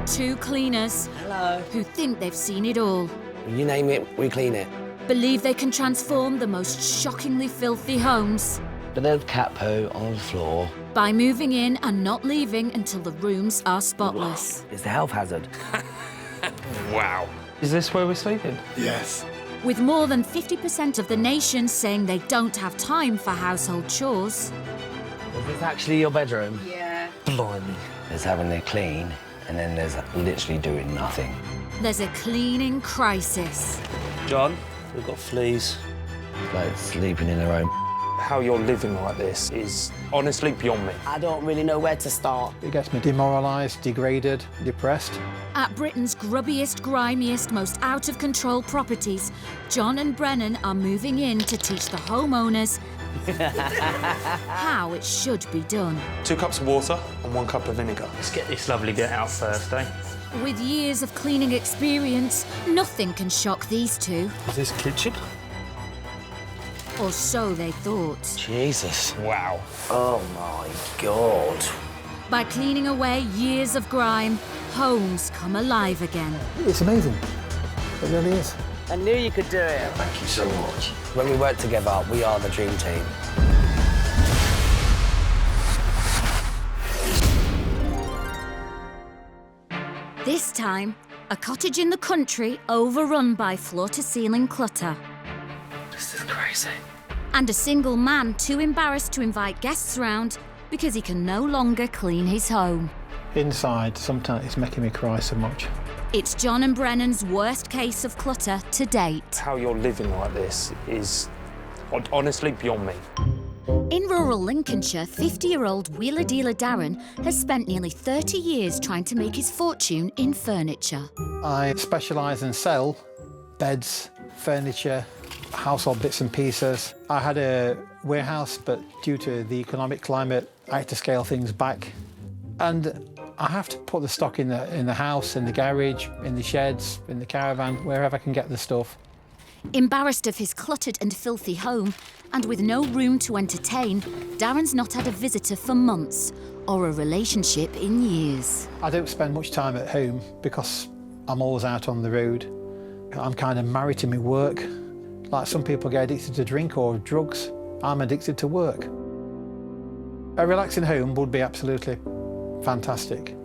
Two cleaners. Hello. Who think they've seen it all. You name it, we clean it. Believe they can transform the most shockingly filthy homes. But there's cat poo on the floor. By moving in and not leaving until the rooms are spotless. It's a health hazard. Wow. Is this where we're sleeping? Yes. With more than 50% of the nation saying they don't have time for household chores. Is this actually your bedroom? Yeah. Blimey. There's having a clean, and then there's literally doing nothing. There's a cleaning crisis. John, we've got fleas. It's like sleeping in their own. How you're living like this is honestly beyond me. I don't really know where to start. It gets me demoralised, degraded, depressed. At Britain's grubbiest, grimiest, most out-of-control properties, John and Brennan are moving in to teach the homeowners how it should be done. 2 cups of water and 1 cup of vinegar. Let's get this lovely bit out first, eh? With years of cleaning experience, nothing can shock these two. Is this kitchen? Or so they thought. Jesus. Wow. Oh, my God. By cleaning away years of grime, homes come alive again. It's amazing. It really is. I knew you could do it. Thank you so much. When we work together, we are the dream team. This time, a cottage in the country overrun by floor-to-ceiling clutter. This is crazy. And a single man too embarrassed to invite guests round because he can no longer clean his home. Inside, sometimes it's making me cry so much. It's John and Brennan's worst case of clutter to date. How you're living like this is honestly beyond me. In rural Lincolnshire, 50-year-old wheeler-dealer Darren has spent nearly 30 years trying to make his fortune in furniture. I specialise and sell beds, furniture, household bits and pieces. I had a warehouse, but due to the economic climate, I had to scale things back. And I have to put the stock in the house, in the garage, in the sheds, in the caravan, wherever I can get the stuff. Embarrassed of his cluttered and filthy home, and with no room to entertain, Darren's not had a visitor for months, or a relationship in years. I don't spend much time at home because I'm always out on the road. I'm kind of married to my work. Like some people get addicted to drink or drugs, I'm addicted to work. A relaxing home would be absolutely fantastic.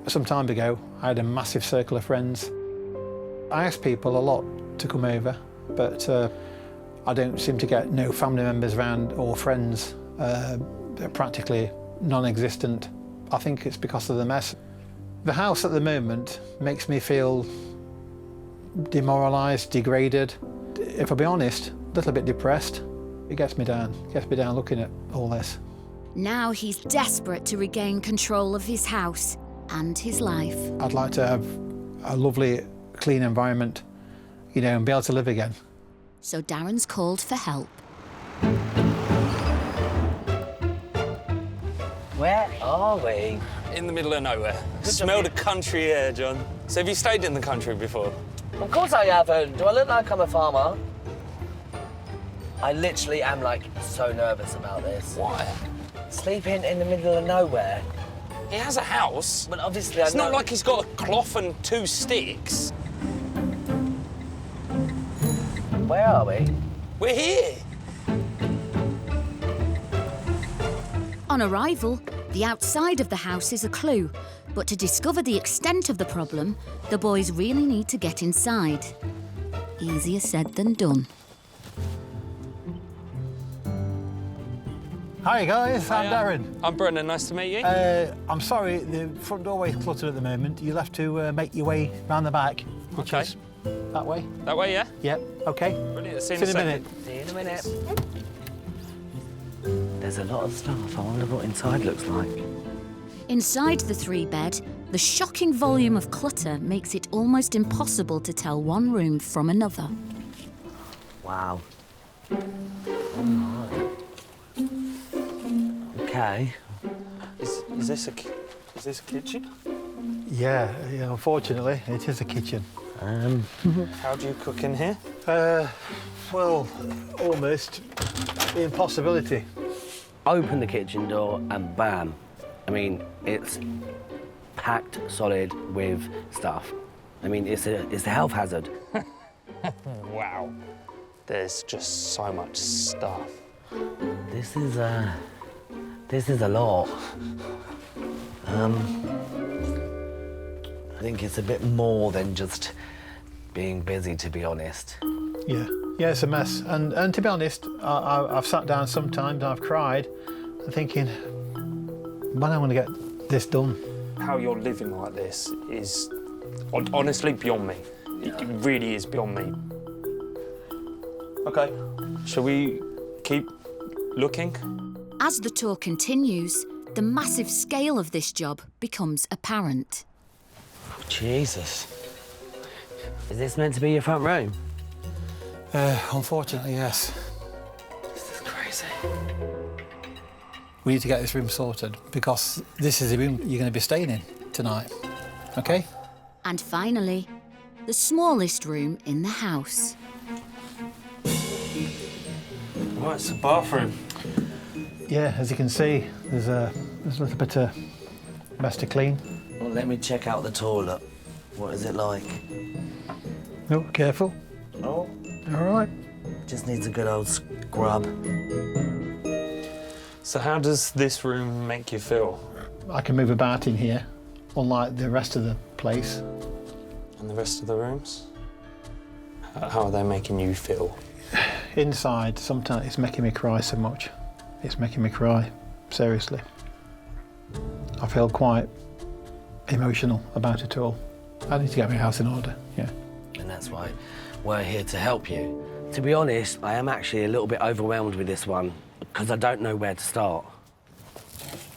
Some time ago, I had a massive circle of friends. I asked people a lot to come over, but I don't seem to get no family members around or friends. They're practically non-existent. I think it's because of the mess. The house at the moment makes me feel demoralised, degraded. If I'll be honest, a little bit depressed. It gets me down. It gets me down looking at all this. Now he's desperate to regain control of his house and his life. I'd like to have a lovely, clean environment, you know, and be able to live again. So Darren's called for help. Where are we? In the middle of nowhere. Smell the country air, John. So have you stayed in the country before? Of course I haven't. Do I look like I'm a farmer? I literally am, like, so nervous about this. Why? Sleeping in the middle of nowhere. He has a house. But obviously It's I know... not like he's got a cloth and 2 sticks. Where are we? We're here. On arrival, the outside of the house is a clue, but to discover the extent of the problem, the boys really need to get inside. Easier said than done. Hi guys, I'm Hiya. Darren. I'm Brennan, nice to meet you. I'm sorry, the front doorway's cluttered at the moment. You'll have to make your way round the back, which Okay. is that way. That way, yeah? Yep, okay. Brilliant. See See you in a second. minute. See you in a minute. There's a lot of stuff. I wonder what inside looks like. Inside the 3-bed, the shocking volume of clutter makes it almost impossible to tell one room from another. Wow. Alright. Okay. Is this a kitchen? Yeah, unfortunately, it is a kitchen. How do you cook in here? Well, almost the impossibility. Open the kitchen door and bam. I mean, it's packed solid with stuff. I mean, it's a health hazard. Wow. There's just so much stuff. This is a lot. I think it's a bit more than just being busy, to be honest. Yeah, it's a mess. And to be honest, I've sat down sometimes and I've cried, thinking, when am I going to get this done? How you're living like this is honestly beyond me. It really is beyond me. OK, shall we keep looking? As the tour continues, the massive scale of this job becomes apparent. Oh, Jesus. Is this meant to be your front room? Unfortunately, yes. This is crazy. We need to get this room sorted because this is the room you're going to be staying in tonight, OK? And finally, the smallest room in the house. Right, it's the bathroom. Yeah, as you can see, there's a little bit of mess to clean. Well, let me check out the toilet. What is it like? Oh, careful. Oh. All right. Just needs a good old scrub. So how does this room make you feel? I can move about in here, unlike the rest of the place. And the rest of the rooms? How are they making you feel? Inside, sometimes it's making me cry so much. It's making me cry, seriously. I feel quite emotional about it all. I need to get my house in order, yeah. And that's why we're here to help you. To be honest, I am actually a little bit overwhelmed with this one because I don't know where to start.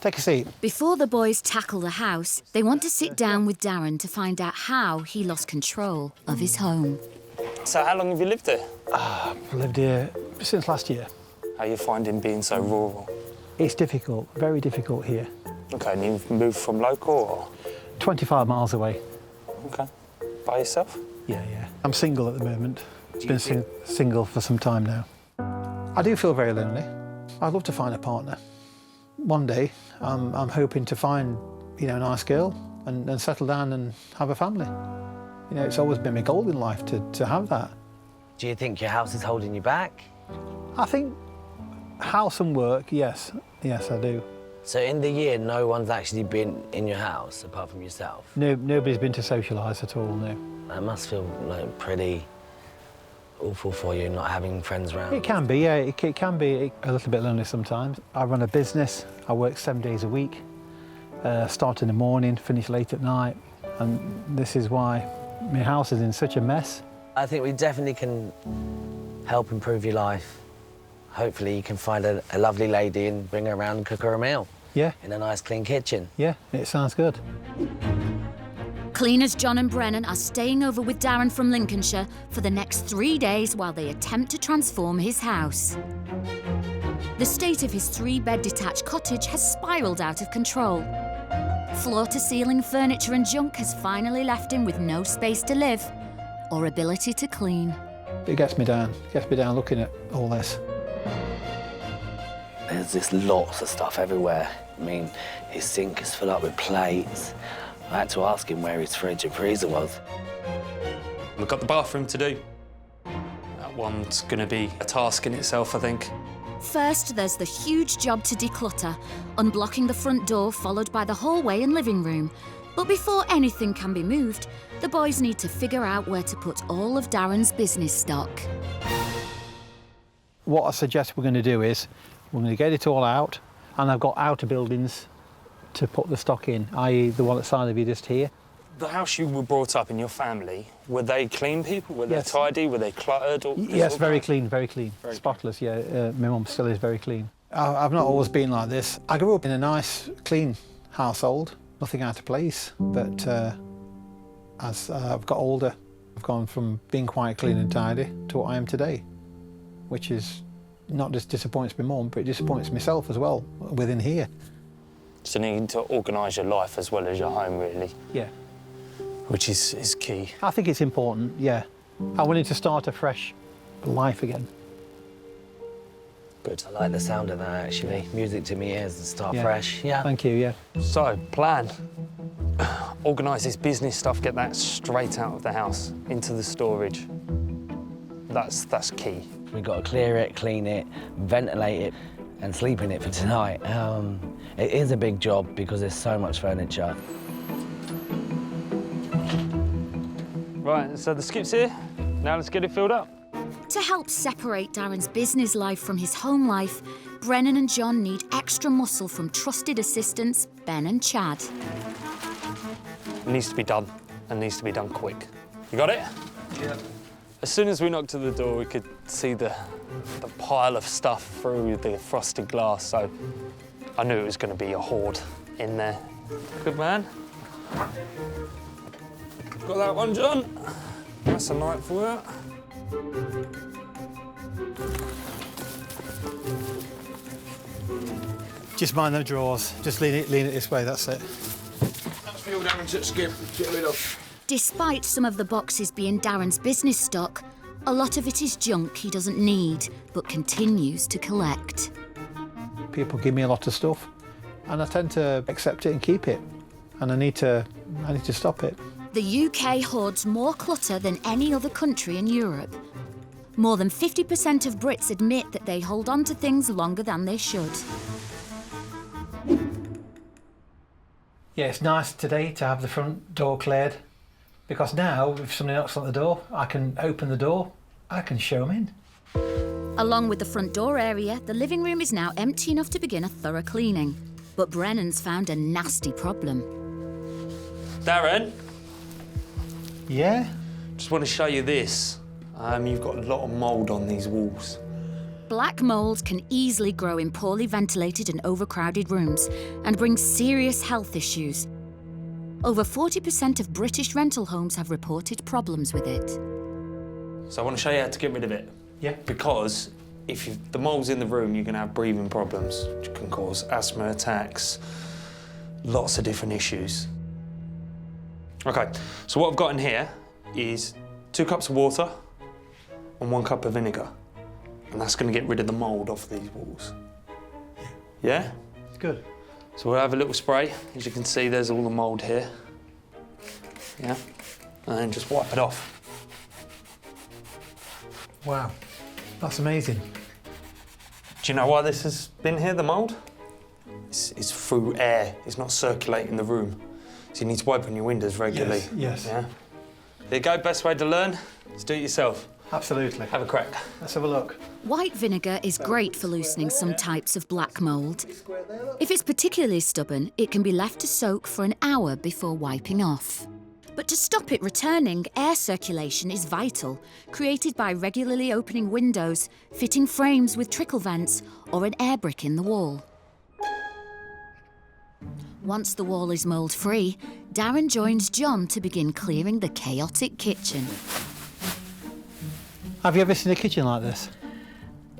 Take a seat. Before the boys tackle the house, they want to sit down with Darren to find out how he lost control of his home. So how long have you lived there? I've lived here since last year. How are you finding being so rural? It's difficult, very difficult here. OK, and you've moved from local or? 25 miles away. OK. By yourself? Yeah. I'm single at the moment. Been single for some time now. I do feel very lonely. I'd love to find a partner. One day, I'm hoping to find, a nice girl and settle down and have a family. It's always been my goal in life to have that. Do you think your house is holding you back? I think house and work, yes. Yes, I do. So in the year, no one's actually been in your house apart from yourself? No, nobody's been to socialise at all, no. That must feel like pretty awful for you, not having friends around. It can be, yeah. It can be a little bit lonely sometimes. I run a business. I work 7 days a week. Start in the morning, finish late at night. And this is why my house is in such a mess. I think we definitely can help improve your life. Hopefully you can find a lovely lady and bring her around and cook her a meal. Yeah. In a nice, clean kitchen. Yeah, it sounds good. Cleaners John and Brennan are staying over with Darren from Lincolnshire for the next 3 days while they attempt to transform his house. The state of his 3-bed detached cottage has spiralled out of control. Floor-to-ceiling furniture and junk has finally left him with no space to live or ability to clean. It gets me down. It gets me down looking at all this. There's just lots of stuff everywhere. I mean, his sink is full up with plates. I had to ask him where his fridge and freezer was. We've got the bathroom to do. That one's going to be a task in itself, I think. First, there's the huge job to declutter, unblocking the front door followed by the hallway and living room. But before anything can be moved, the boys need to figure out where to put all of Darren's business stock. What I suggest we're going to do is we're going to get it all out, and I've got outer buildings to put the stock in, i.e. the one outside of you just here. The house you were brought up in, your family, were they clean people? Were they tidy? Were they cluttered? Or yes, very clean, very clean. Spotless, yeah. My mum still is very clean. I've not always been like this. I grew up in a nice, clean household, nothing out of place. But as I've got older, I've gone from being quite clean and tidy to what I am today, which is not just disappoints my mum, but it disappoints myself as well within here. So you need to organise your life as well as your home, really. Yeah. Which is key. I think it's important, yeah. I wanted to start a fresh life again. Good. I like the sound of that, actually. Music to me ears and start fresh. Yeah. Thank you, yeah. So, plan. organise his business stuff, get that straight out of the house, into the storage. That's key. We've got to clear it, clean it, ventilate it, and sleep in it for tonight. It is a big job because there's so much furniture. Right, so the skip's here. Now let's get it filled up. To help separate Darren's business life from his home life, Brennan and John need extra muscle from trusted assistants Ben and Chad. It needs to be done, and needs to be done quick. You got it? Yeah. As soon as we knocked at the door, we could see the pile of stuff through the frosted glass, so I knew it was going to be a hoard in there. Good man. Got that one, John? That's a night for it. Just mind the drawers. Just lean it this way, that's it. That's the old amateur skip. Get rid of. Despite some of the boxes being Darren's business stock, a lot of it is junk he doesn't need, but continues to collect. People give me a lot of stuff, and I tend to accept it and keep it. And I need to stop it. The UK hoards more clutter than any other country in Europe. More than 50% of Brits admit that they hold on to things longer than they should. Yeah, it's nice today to have the front door cleared, because now if somebody knocks on the door, I can open the door, I can show them in. Along with the front door area, the living room is now empty enough to begin a thorough cleaning. But Brennan's found a nasty problem. Darren, Yeah? just want to show you this. You've got a lot of mould on these walls. Black mould can easily grow in poorly ventilated and overcrowded rooms and bring serious health issues. Over 40% of British rental homes have reported problems with it. So I want to show you how to get rid of it. Yeah. Because if the mould's in the room, you're going to have breathing problems, which can cause asthma attacks, lots of different issues. OK, so what I've got in here is 2 cups of water and 1 cup of vinegar. And that's going to get rid of the mould off these walls. Yeah? Good. So we'll have a little spray. As you can see, there's all the mould here. Yeah? And then just wipe it off. Wow, that's amazing. Do you know why this has been here, the mould? It's through air. It's not circulating the room. So you need to open your windows regularly. Yes. Yeah? There you go, best way to learn is do it yourself. Absolutely. Have a crack. Let's have a look. White vinegar is great for loosening some types of black mould. If it's particularly stubborn, it can be left to soak for an hour before wiping off. But to stop it returning, air circulation is vital, created by regularly opening windows, fitting frames with trickle vents, or an air brick in the wall. Once the wall is mould-free, Darren joins John to begin clearing the chaotic kitchen. Have you ever seen a kitchen like this?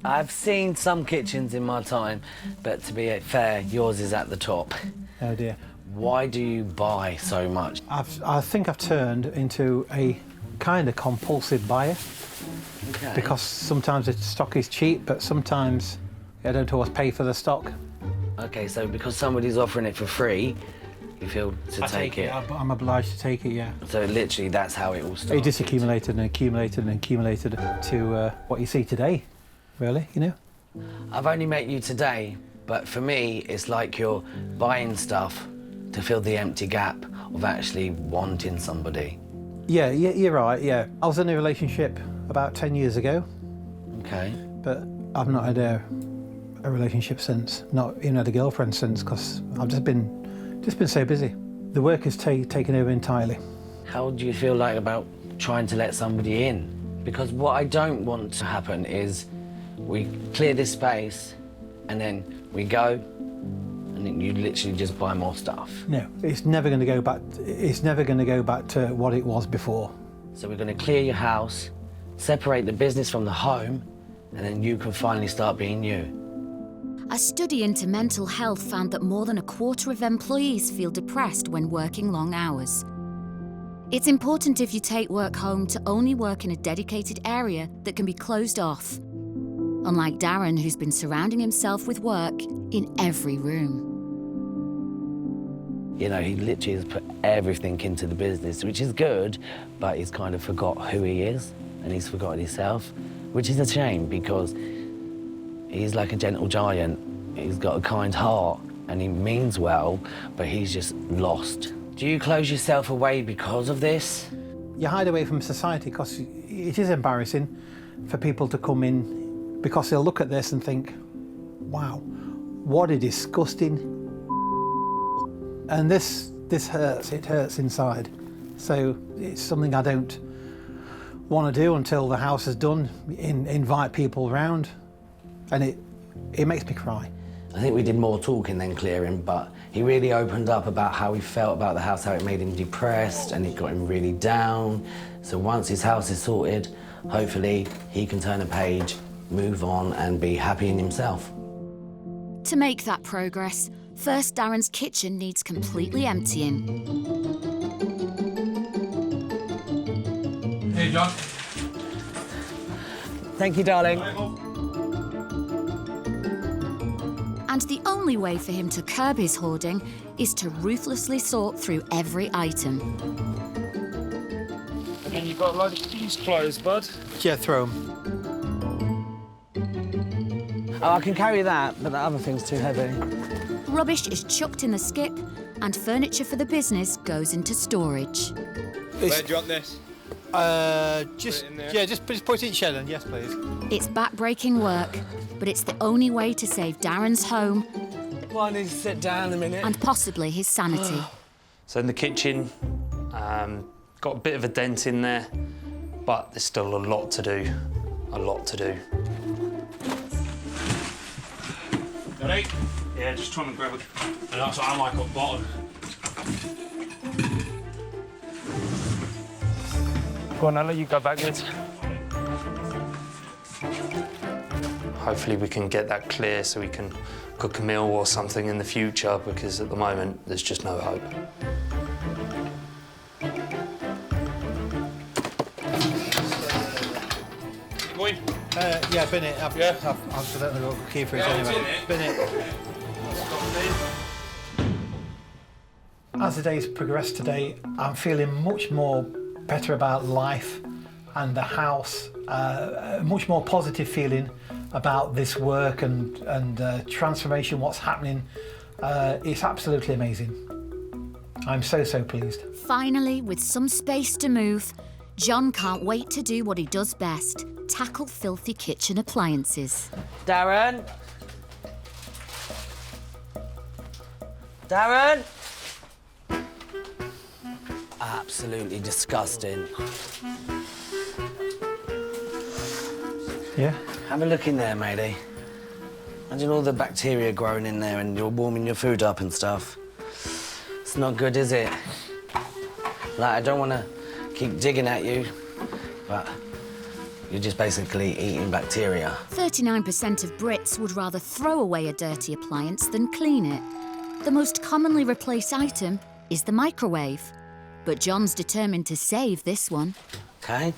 I've seen some kitchens in my time, but to be fair, yours is at the top. Oh dear. Why do you buy so much? I think I've turned into a kind of compulsive buyer, Okay. because sometimes the stock is cheap, but sometimes I don't always pay for the stock. Okay, so because somebody's offering it for free, you feel to take it. I'm obliged to take it, yeah. So literally, that's how it all started. It just accumulated and accumulated and accumulated to what you see today, really, you know? I've only met you today, but for me, it's like you're buying stuff to fill the empty gap of actually wanting somebody. Yeah, you're right, yeah. I was in a relationship about 10 years ago, Okay. but I've not had a relationship since, not even had a girlfriend since, because I've just been so busy. The work has taken over entirely. How do you feel like about trying to let somebody in? Because what I don't want to happen is we clear this space and then we go and then you literally just buy more stuff. No, it's never going to go back. It's never going to go back to what it was before. So we're going to clear your house, separate the business from the home, and then you can finally start being you. A study into mental health found that more than a quarter of employees feel depressed when working long hours. It's important if you take work home to only work in a dedicated area that can be closed off. Unlike Darren, who's been surrounding himself with work in every room. You know, he literally has put everything into the business, which is good, but he's kind of forgot who he is and he's forgotten himself, which is a shame because he's like a gentle giant. He's got a kind heart and he means well, but he's just lost. Do you close yourself away because of this? You hide away from society because it is embarrassing for people to come in because they'll look at this and think, wow, what a disgusting. And this hurts, it hurts inside. So it's something I don't want to do until the house is done, invite people round, and it makes me cry. I think we did more talking than clearing, but he really opened up about how he felt about the house, how it made him depressed and it got him really down. So once his house is sorted, hopefully he can turn a page, move on and be happy in himself. To make that progress, first Darren's kitchen needs completely emptying. Hey, John. Thank you, darling. And the only way for him to curb his hoarding is to ruthlessly sort through every item. And then you've got a load of these clothes, bud. Yeah, throw them. Oh, I can carry that, but the other thing's too heavy. Rubbish is chucked in the skip and furniture for the business goes into storage. Where do you want this? Just put it in shed then, yes please. It's back-breaking work, but it's the only way to save Darren's home Well, I need to sit down a minute. and possibly his sanity. So in the kitchen, got a bit of a dent in there, but there's still a lot to do. A lot to do. Ready? Yeah, just trying to grab it. And that's what I like up bottom. Go on, I'll let you go backwards. Hopefully we can get that clear so we can cook a meal or something in the future, because at the moment there's just no hope. Going. Yeah, bin it. I don't know what the key for it anyway. Bin it. As the days progress today, I'm feeling much more better about life and the house, a much more positive feeling about this work and transformation, what's happening. It's absolutely amazing. I'm so pleased. Finally, with some space to move, John can't wait to do what he does best, tackle filthy kitchen appliances. Darren? Darren? Absolutely disgusting. Yeah? Have a look in there, matey. Imagine all the bacteria growing in there and you're warming your food up and stuff. It's not good, is it? Like, I don't want to keep digging at you, but you're just basically eating bacteria. 39% of Brits would rather throw away a dirty appliance than clean it. The most commonly replaced item is the microwave, but John's determined to save this one. Okay?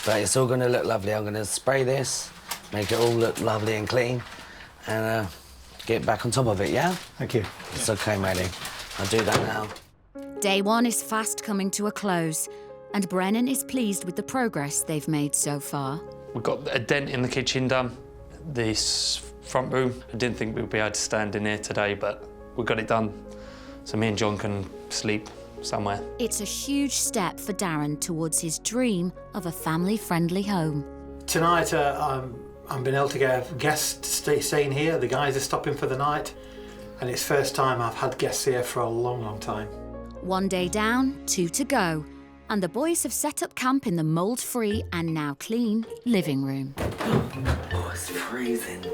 But it's all going to look lovely. I'm going to spray this, make it all look lovely and clean, and get back on top of it, yeah? Thank you. It's okay, matey. I'll do that now. Day one is fast coming to a close, and Brennan is pleased with the progress they've made so far. We've got a dent in the kitchen done. This front room, I didn't think we'd be able to stand in here today, but we got it done. So me and John can sleep somewhere. It's a huge step for Darren towards his dream of a family-friendly home. Tonight, I'm being able to get guests staying here. The guys are stopping for the night, and it's first time I've had guests here for a long time. One day down, 2 to go, and the boys have set up camp in the mould-free and now clean living room. Oh, it's freezing.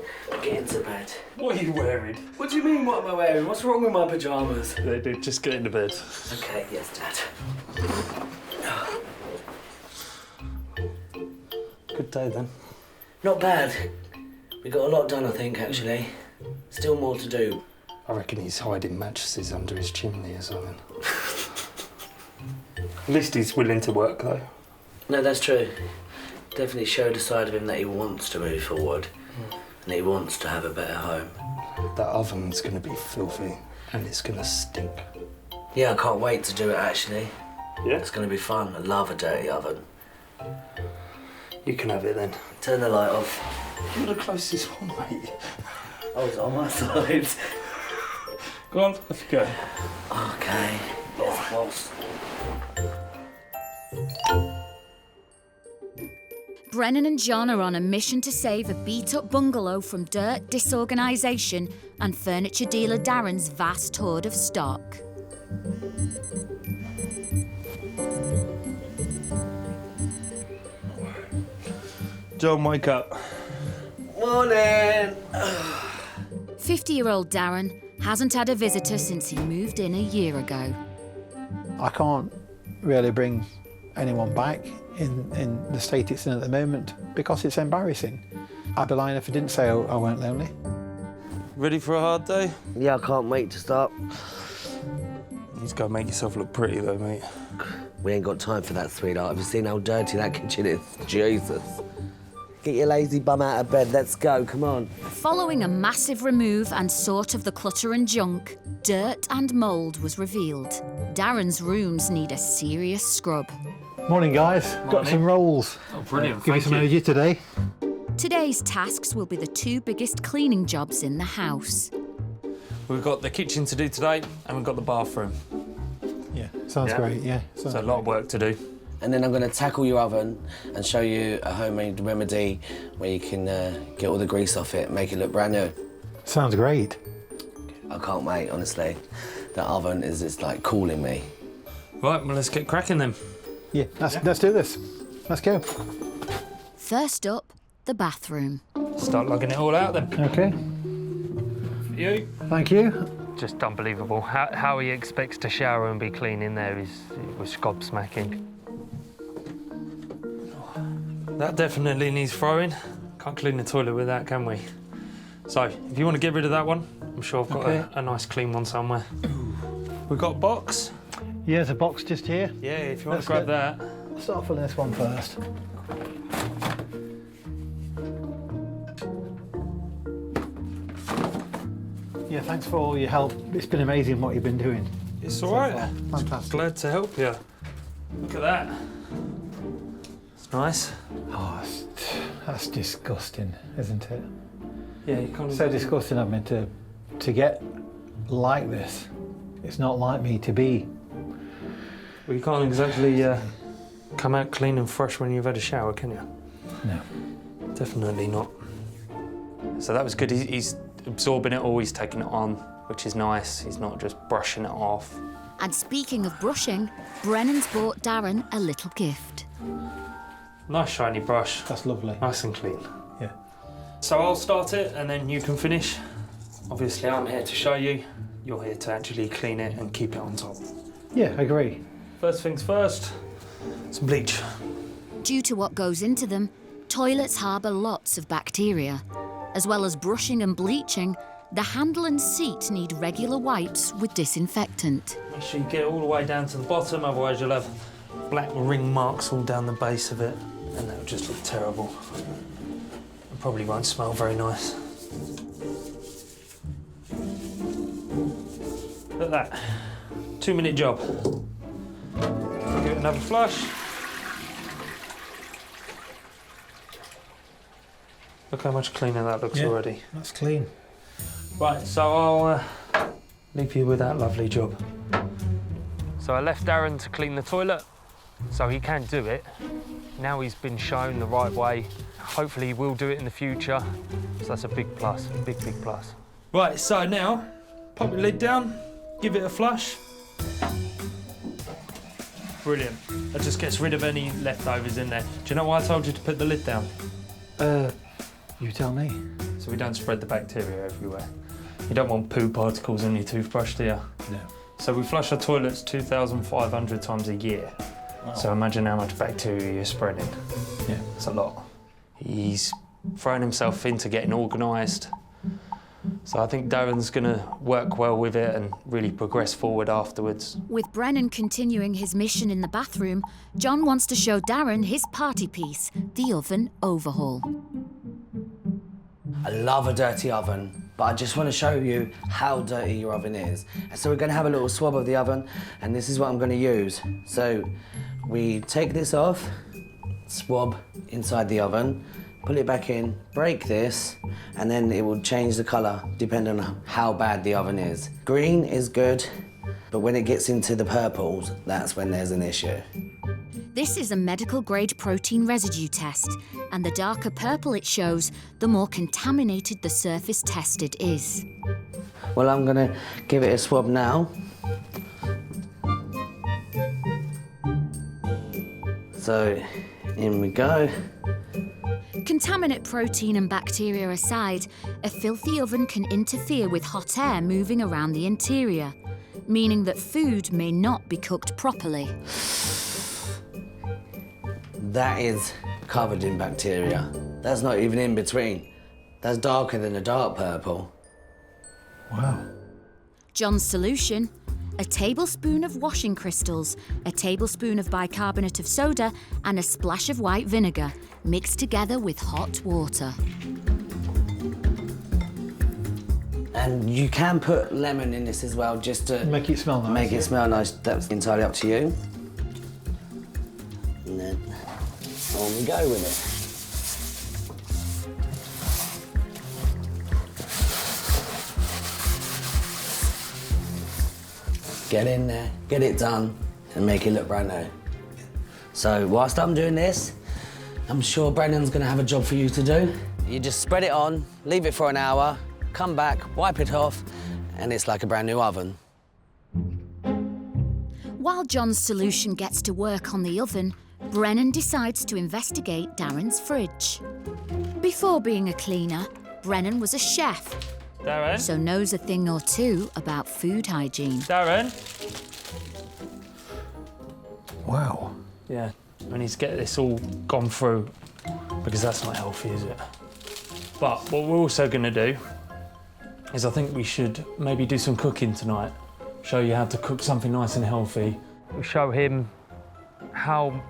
Get into bed. What are you wearing? What do you mean, what am I wearing? What's wrong with my pyjamas? They did, just get into bed. Okay, yes, Dad. Good day then. Not bad. We got a lot done, I think, actually. Still more to do. I reckon he's hiding mattresses under his chimney or something. At least he's willing to work, though. No, that's true. Definitely showed a side of him that he wants to move forward. And he wants to have a better home. That oven's going to be filthy and it's going to stink. Yeah, I can't wait to do it actually. Yeah? It's going to be fun. I love a dirty oven. You can have it then. Turn the light off. You're the closest one, mate. Oh, it's on my side. Go on, let's go. Okay. Yes, boss. Brennan and John are on a mission to save a beat-up bungalow from dirt, disorganisation and furniture dealer Darren's vast hoard of stock. John, wake up. Morning. 50-year-old Darren hasn't had a visitor since he moved in a year ago. I can't really bring anyone back in the state it's in at the moment because it's embarrassing. I'd be lying if I didn't say I weren't lonely. Ready for a hard day? Yeah, I can't wait to start. You just gotta make yourself look pretty though, mate. We ain't got time for that, sweetheart. Have you seen how dirty that kitchen is? Jesus. Get your lazy bum out of bed. Let's go. Come on. Following a massive remove and sort of the clutter and junk, dirt and mould was revealed. Darren's rooms need a serious scrub. Morning, guys. Got some rolls. Oh, brilliant. Give you some energy today. Today's tasks will be the two biggest cleaning jobs in the house. We've got the kitchen to do today and we've got the bathroom. Yeah, sounds Yeah. great. Yeah, So a lot of work to do. And then I'm going to tackle your oven and show you a homemade remedy where you can get all the grease off it, make it look brand new. Sounds great. I can't wait, honestly. That oven is just like calling me. Right, well, let's get cracking then. Yeah, let's do this. Let's go. First up, the bathroom. Start lugging it all out then. Okay. For you. Thank you. Just unbelievable. How he expects to shower and be clean in there was gobsmacking. That definitely needs throwing. Can't clean the toilet with that, can we? So, if you want to get rid of that one, I'm sure I've got Okay. a nice clean one somewhere. We've got a box. Yeah, there's a box just here. Yeah, if you want Let's to grab get- that. I'll start filling this one first. Yeah, thanks for all your help. It's been amazing what you've been doing. It's all right. Fantastic. Glad to help you. Look at that. It's nice. Oh, that's disgusting, isn't it? Yeah, you can't. So disgusting of me to get like this. It's not like me to be. Well, you can't exactly come out clean and fresh when you've had a shower, can you? No. Definitely not. So that was good. He's absorbing it all, he's taking it on, which is nice. He's not just brushing it off. And speaking of brushing, Brennan's bought Darren a little gift. Nice shiny brush, That's lovely. nice and clean. Yeah. So I'll start it and then you can finish. Obviously I'm here to show you. You're here to actually clean it and keep it on top. Yeah, I agree. First things first, some bleach. Due to what goes into them, toilets harbour lots of bacteria. As well as brushing and bleaching, the handle and seat need regular wipes with disinfectant. Make sure you get all the way down to the bottom, otherwise you'll have black ring marks all down the base of it, and that'll just look terrible. It probably won't smell very nice. Look at that. 2-minute job. Give it another flush. Look how much cleaner that looks already. That's clean. Right, so I'll leave you with that lovely job. So I left Darren to clean the toilet, so he can do it. Now he's been shown the right way. Hopefully he will do it in the future. So that's a big plus, big plus. Right, so now, pop your lid down, give it a flush. Brilliant. That just gets rid of any leftovers in there. Do you know why I told you to put the lid down? You tell me. So we don't spread the bacteria everywhere. You don't want poo particles on your toothbrush, do you? No. So we flush our toilets 2,500 times a year. Wow. So imagine how much bacteria you're spreading. Yeah. It's a lot. He's thrown himself into getting organised. So I think Darren's gonna work well with it and really progress forward afterwards. With Brennan continuing his mission in the bathroom, John wants to show Darren his party piece, the oven overhaul. I love a dirty oven. but I just want to show you how dirty your oven is. So we're going to have a little swab of the oven, and this is what I'm going to use. So we take this off, swab inside the oven, pull it back in, break this, and then it will change the colour depending on how bad the oven is. Green is good, but when it gets into the purples, that's when there's an issue. This is a medical-grade protein residue test, and the darker purple it shows, the more contaminated the surface tested is. Well, I'm gonna give it a swab now. So, in we go. Contaminate protein and bacteria aside, a filthy oven can interfere with hot air moving around the interior, meaning that food may not be cooked properly. That is covered in bacteria. That's not even in between. That's darker than a dark purple. Wow. John's solution: a tablespoon of washing crystals, a tablespoon of bicarbonate of soda, and a splash of white vinegar, mixed together with hot water. And you can put lemon in this as well, just to Make it smell nice. make it smell nice. That's entirely up to you. And then on we go with it. Get in there, get it done, and make it look brand new. So whilst I'm doing this, I'm sure Brennan's gonna have a job for you to do. You just spread it on, leave it for an hour, come back, wipe it off, and it's like a brand new oven. While John's solution gets to work on the oven, Brennan decides to investigate Darren's fridge. Before being a cleaner, Brennan was a chef, Darren? so knows a thing or two about food hygiene. Darren? Wow. Yeah, I need to get this all gone through because that's not healthy, is it? But what we're also going to do is I think we should maybe do some cooking tonight. Show you how to cook something nice and healthy. We'll show him how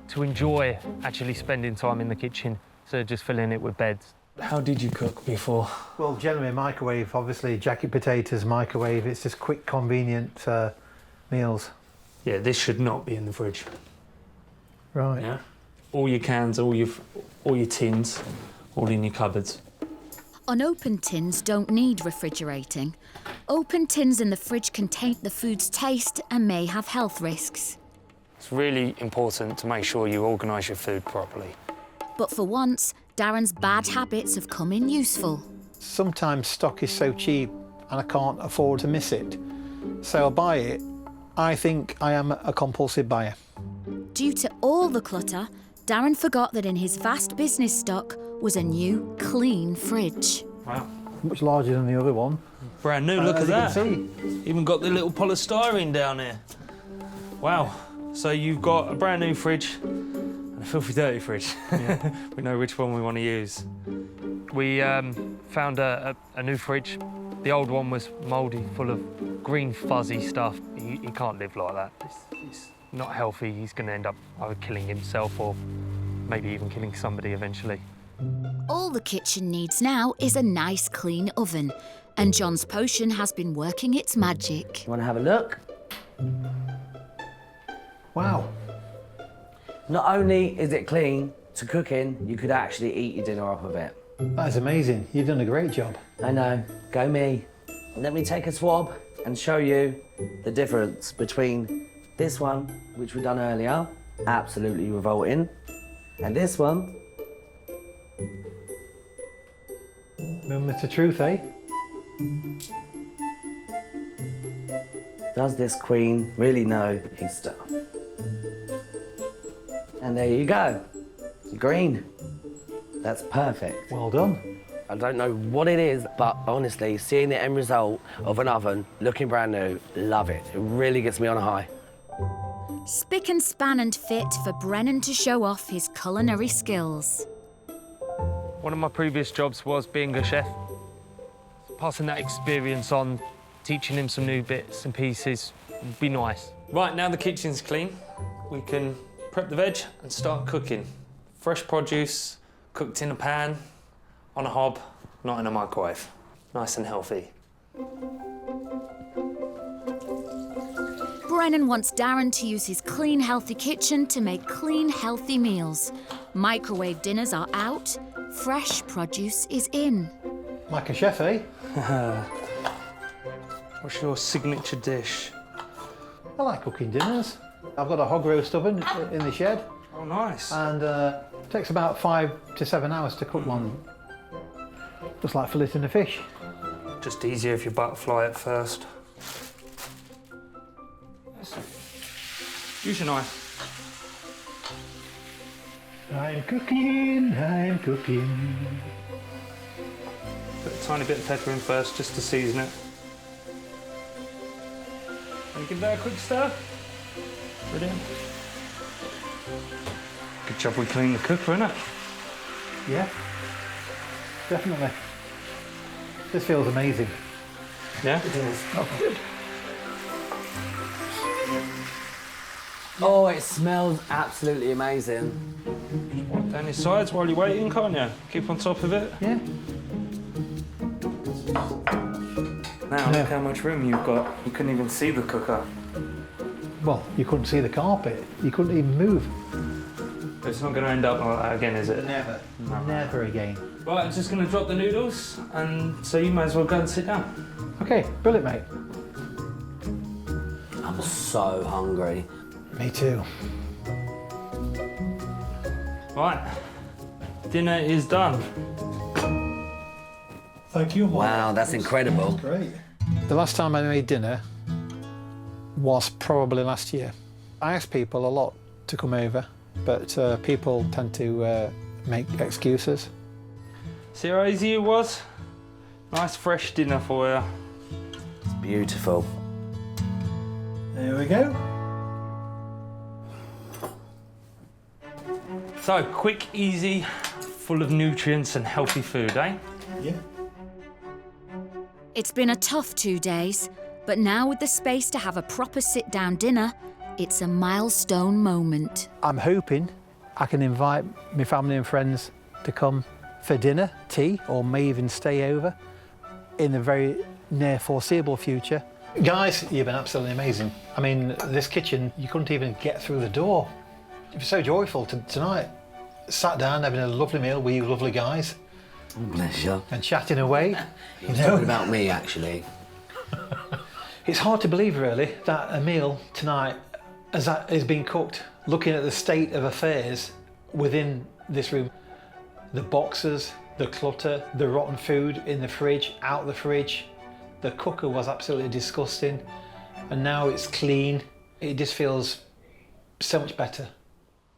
to enjoy actually spending time in the kitchen instead of just filling it with beds. How did you cook before? Well, generally microwave, obviously, jacket potatoes, microwave. It's just quick, convenient meals. Yeah, this should not be in the fridge. Right. Yeah. All your cans, all your tins, all in your cupboards. Unopened tins don't need refrigerating. Open tins in the fridge can taint the food's taste and may have health risks. It's really important to make sure you organise your food properly. But for once, Darren's bad habits have come in useful. Sometimes stock is so cheap and I can't afford to miss it. So I buy it. I think I am a compulsive buyer. Due to all the clutter, Darren forgot that in his vast business stock was a new, clean fridge. Wow. Much larger than the other one. Brand new, look at As that. you can see. Even got the little polystyrene down here. Wow. So you've got a brand new fridge and a filthy dirty fridge. Yeah. We know which one we want to use. We found a new fridge. The old one was mouldy, full of green fuzzy stuff. He can't live like that. It's not healthy. He's going to end up either killing himself or maybe even killing somebody eventually. All the kitchen needs now is a nice, clean oven. And John's potion has been working its magic. You wanna have a look? Wow. Not only is it clean to cook in, you could actually eat your dinner off of it. That is amazing. You've done a great job. I know, go me. Let me take a swab and show you the difference between this one, which we done earlier, absolutely revolting, and this one. Remember the truth, eh? Does this queen really know his stuff? And there you go, green. That's perfect. Well done. I don't know what it is, but honestly, seeing the end result of an oven looking brand new, love it. It really gets me on a high. Spick and span and fit for Brennan to show off his culinary skills. One of my previous jobs was being a chef. Passing that experience on, teaching him some new bits and pieces would be nice. Right, now the kitchen's clean, we can prep the veg and start cooking. Fresh produce, cooked in a pan, on a hob, not in a microwave. nice and healthy. Brennan wants Darren to use his clean, healthy kitchen to make clean, healthy meals. Microwave dinners are out, fresh produce is in. Like a chef, eh? What's your signature dish? I like cooking dinners. I've got a hog roast oven in the shed, Oh, nice. and it takes about 5 to 7 hours to cook one. Just like filleting a fish. Just easier if you butterfly it first. Use your knife. I'm cooking. Put a tiny bit of pepper in first, just to season it. And give that a quick stir. Brilliant. Good job we cleaned the cooker, innit? Yeah, definitely. This feels amazing. Yeah? Oh, good. Oh, it smells absolutely amazing. Wipe down your sides while you're waiting, can't you? Keep on top of it. Yeah. Now, look how much room you've got. You couldn't even see the cooker. Well, you couldn't see the carpet. You couldn't even move. It's not going to end up like that again, is it? Never. Never again. Right, I'm just going to drop the noodles, and so you might as well go and sit down. Okay, brilliant, mate. I'm so hungry. Me too. Right, dinner is done. Thank you, Mark. Wow, that's incredible. Great. The last time I made dinner was probably last year. I asked people a lot to come over, but people tend to make excuses. See how easy it was? Nice fresh dinner for you. It's beautiful. There we go. So, quick, easy, full of nutrients and healthy food, eh? Yeah. It's been a tough 2 days, but now with the space to have a proper sit-down dinner, it's a milestone moment. I'm hoping I can invite my family and friends to come for dinner, tea, or may even stay over in the very near foreseeable future. Guys, you've been absolutely amazing. I mean, this kitchen, you couldn't even get through the door. It was so joyful tonight. Sat down, having a lovely meal with you lovely guys. Bless you. And chatting away. He's talking about me, actually. It's hard to believe, really, that a meal tonight is being cooked, looking at the state of affairs within this room. The boxes, the clutter, the rotten food in the fridge, out the fridge. The cooker was absolutely disgusting, and now it's clean. It just feels so much better.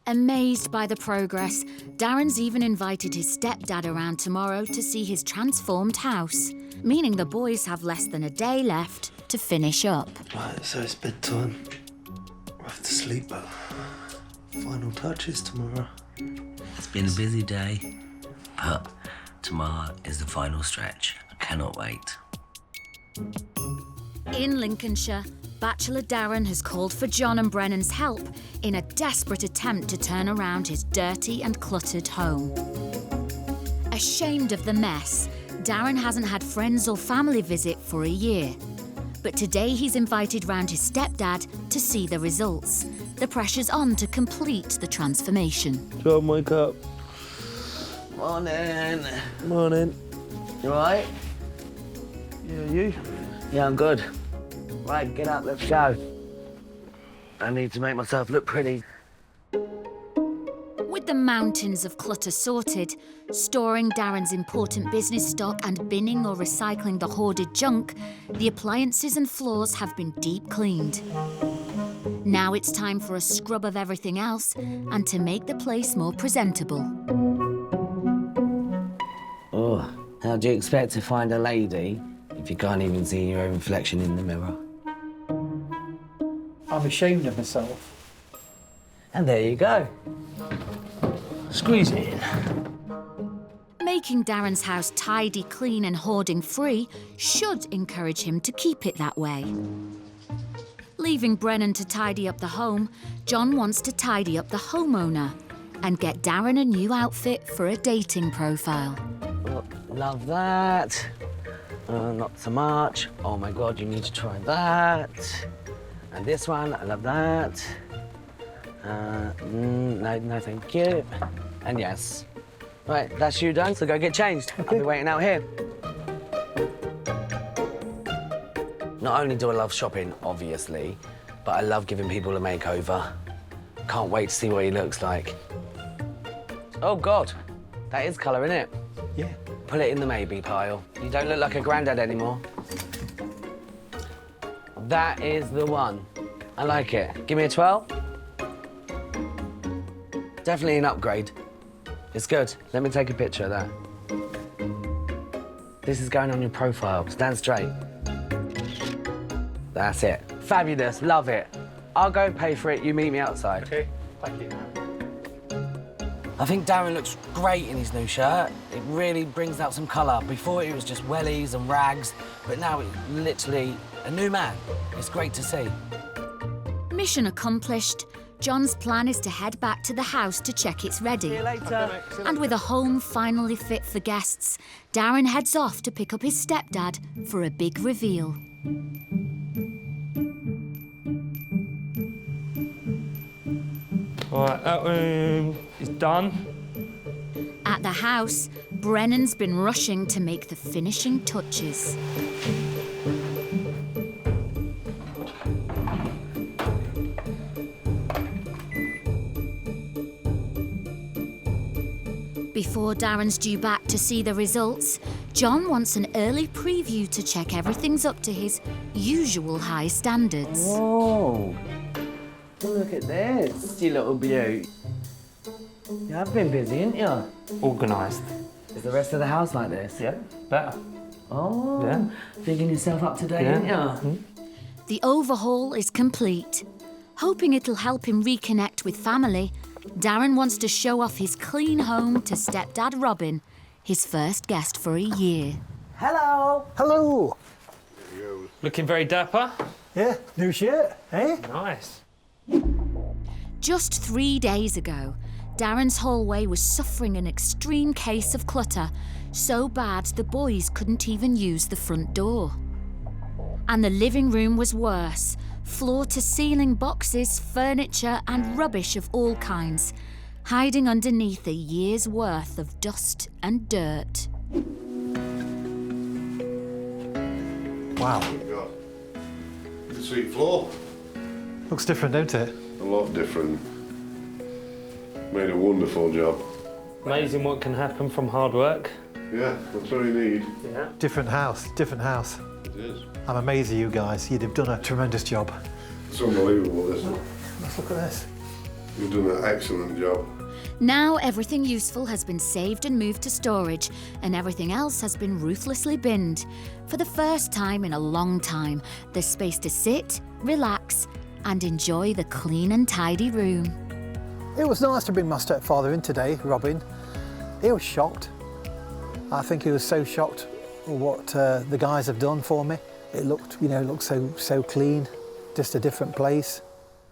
Amazed by the progress, Darren's even invited his stepdad around tomorrow to see his transformed house, meaning the boys have less than a day left to finish up. Right, so it's bedtime. I have to sleep, but final touches tomorrow. It's been a busy day, but tomorrow is the final stretch. I cannot wait. In Lincolnshire, Bachelor Darren has called for John and Brennan's help in a desperate attempt to turn around his dirty and cluttered home. Ashamed of the mess, Darren hasn't had friends or family visit for a year. But today he's invited round his stepdad to see the results. The pressure's on to complete the transformation. John, wake up. Morning. Morning. You all right? Yeah, you? Yeah, I'm good. Right, get up, let's go. I need to make myself look pretty. With the mountains of clutter sorted, storing Darren's important business stock and binning or recycling the hoarded junk, the appliances and floors have been deep cleaned. Now it's time for a scrub of everything else and to make the place more presentable. Oh, how do you expect to find a lady if you can't even see your own reflection in the mirror? I'm ashamed of myself. And there you go. Squeeze it in. Making Darren's house tidy, clean and hoarding-free should encourage him to keep it that way. Leaving Brennan to tidy up the home, John wants to tidy up the homeowner and get Darren a new outfit for a dating profile. Oh, love that. Not so much. Oh my God, you need to try that. And this one, I love that. No, thank you. And yes. Right, that's you done, so go get changed. I'll be waiting out here. Not only do I love shopping, obviously, but I love giving people a makeover. Can't wait to see what he looks like. Oh God, that is colour, innit? Yeah. Put it in the maybe pile. You don't look like a granddad anymore. That is the one. I like it. Give me a 12. Definitely an upgrade. It's good. Let me take a picture of that. This is going on your profile. Stand straight. That's it. Fabulous. Love it. I'll go pay for it. You meet me outside. Okay, thank you. I think Darren looks great in his new shirt. It really brings out some colour. Before it was just wellies and rags, but now it's literally a new man. It's great to see. Mission accomplished. John's plan is to head back to the house to check it's ready. See you later. And with a home finally fit for guests, Darren heads off to pick up his stepdad for a big reveal. All right, that room is done. At the house, Brennan's been rushing to make the finishing touches. Before Darren's due back to see the results, John wants an early preview to check everything's up to his usual high standards. Whoa. Look at this, you little beaut. You have been busy, haven't you? Organised. Is the rest of the house like this? Yeah, better. Oh, Yeah. digging yourself up today, Yeah. didn't you? The overhaul is complete. Hoping it'll help him reconnect with family, Darren wants to show off his clean home to stepdad Robin, his first guest for a year. Hello. Hello. Looking very dapper. Yeah, new shirt, eh? Nice. Just 3 days ago, Darren's hallway was suffering an extreme case of clutter, so bad the boys couldn't even use the front door. And the living room was worse. Floor-to-ceiling boxes, furniture and rubbish of all kinds, hiding underneath a year's worth of dust and dirt. Wow. The sweet floor. Looks different, don't it? A lot different. Made a wonderful job. Amazing what can happen from hard work. Yeah, that's what you need. Yeah. Different house, different house. It is. I'm amazed at you guys. You've done a tremendous job. It's unbelievable, isn't it? Let's look at this. You've done an excellent job. Now everything useful has been saved and moved to storage, and everything else has been ruthlessly binned. For the first time in a long time, there's space to sit, relax, and enjoy the clean and tidy room. It was nice to bring my stepfather in today, Robin. He was shocked. I think he was so shocked at what the guys have done for me. It looked, so clean, just a different place.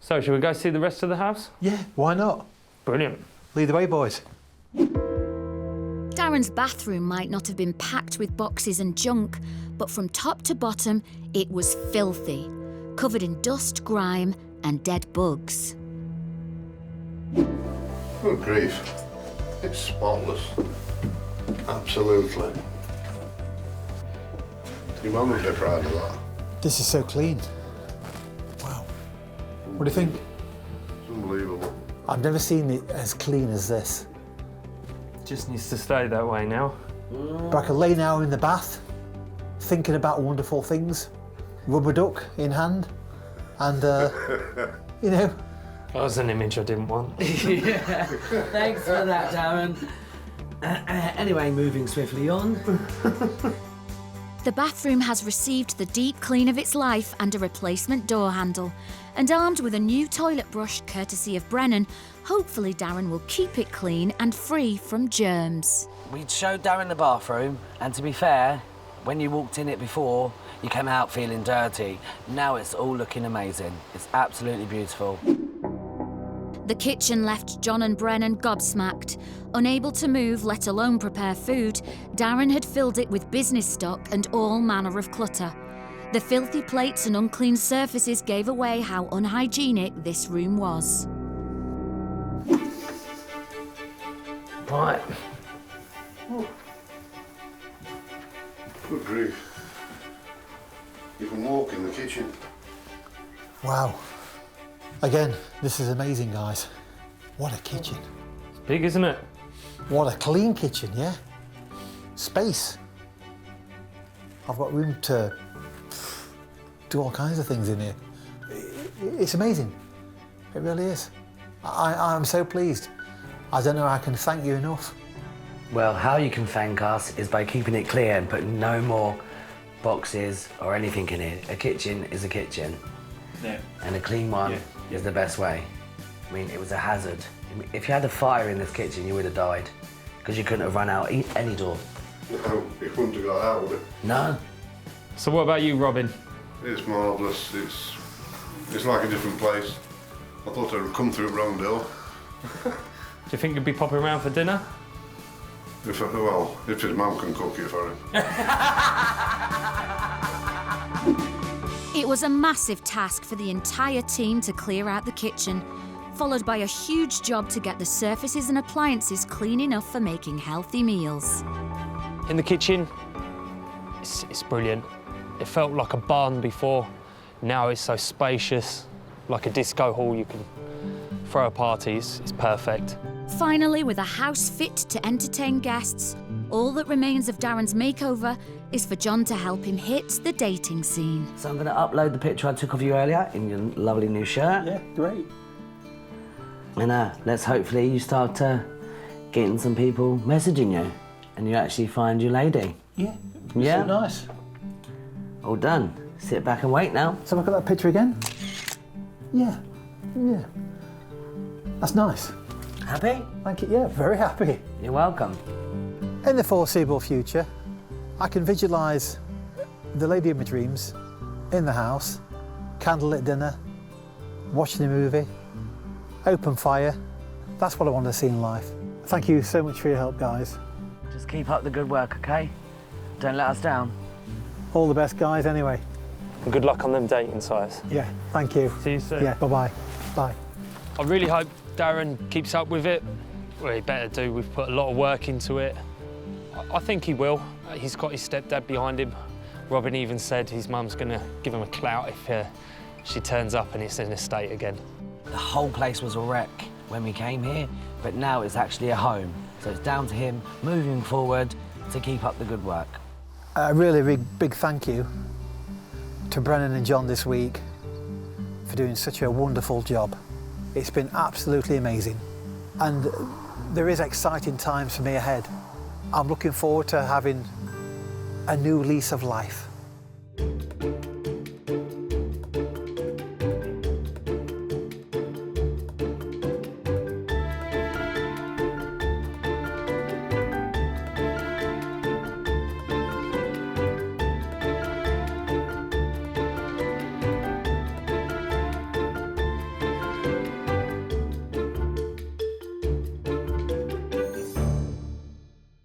So, shall we go see the rest of the house? Yeah, why not? Brilliant. Lead the way, boys. Darren's bathroom might not have been packed with boxes and junk, but from top to bottom, it was filthy, covered in dust, grime, and dead bugs. Good grief. It's spotless. Absolutely. Your mum would be proud of that. This is so clean. Wow. What do you think? It's unbelievable. I've never seen it as clean as this. Just needs to stay that way now. But I could lay now in the bath, thinking about wonderful things, rubber duck in hand, and, That was an image I didn't want. Yeah, thanks for that, Darren. Anyway, moving swiftly on. The bathroom has received the deep clean of its life and a replacement door handle. And armed with a new toilet brush, courtesy of Brennan, hopefully Darren will keep it clean and free from germs. We showed Darren the bathroom, and to be fair, when you walked in it before, you came out feeling dirty. Now it's all looking amazing. It's absolutely beautiful. The kitchen left John and Brennan gobsmacked. Unable to move, let alone prepare food, Darren had filled it with business stock and all manner of clutter. The filthy plates and unclean surfaces gave away how unhygienic this room was. Right. Good grief. You can walk in the kitchen. Wow. Again, this is amazing, guys. What a kitchen. It's big, isn't it? What a clean kitchen, yeah? Space. I've got room to do all kinds of things in here. It's amazing. It really is. I'm so pleased. I don't know how I can thank you enough. Well, how you can thank us is by keeping it clear and putting no more boxes or anything in it. A kitchen is a kitchen. Yeah. And a clean one is the best way. I mean, it was a hazard. If you had a fire in this kitchen, you would have died because you couldn't have run out any door. No, you couldn't have got out of it. No. So what about you, Robin? It's marvellous. It's like a different place. I thought I'd come through wrong door. Do you think you'd be popping around for dinner? If his mum can cook it for him. It was a massive task for the entire team to clear out the kitchen, followed by a huge job to get the surfaces and appliances clean enough for making healthy meals. In the kitchen, it's brilliant. It felt like a barn before. Now it's so spacious, like a disco hall. You can throw a party. It's perfect. Finally, with a house fit to entertain guests, all that remains of Darren's makeover is for John to help him hit the dating scene. So I'm going to upload the picture I took of you earlier in your lovely new shirt. Yeah, great. And let's hopefully you start getting some people messaging you and you actually find your lady. Yeah. Yeah? So nice. All done. Sit back and wait now. So look at that picture again. Yeah. Yeah. That's nice. Happy? Thank you. Yeah, very happy. You're welcome. In the foreseeable future, I can visualise the lady of my dreams in the house, candlelit dinner, watching a movie, open fire. That's what I want to see in life. Thank you so much for your help, guys. Just keep up the good work, okay? Don't let us down. All the best, guys, anyway. And good luck on them dating sites. Yeah, thank you. See you soon. Yeah, bye-bye. Bye. I really hope Darren keeps up with it. Well, he better do. We've put a lot of work into it. I think he will. He's got his stepdad behind him. Robin even said his mum's going to give him a clout if she turns up and it's in a state again. The whole place was a wreck when we came here, but now it's actually a home. So it's down to him moving forward to keep up the good work. A really big thank you to Brennan and John this week for doing such a wonderful job. It's been absolutely amazing. And there is exciting times for me ahead. I'm looking forward to having a new lease of life.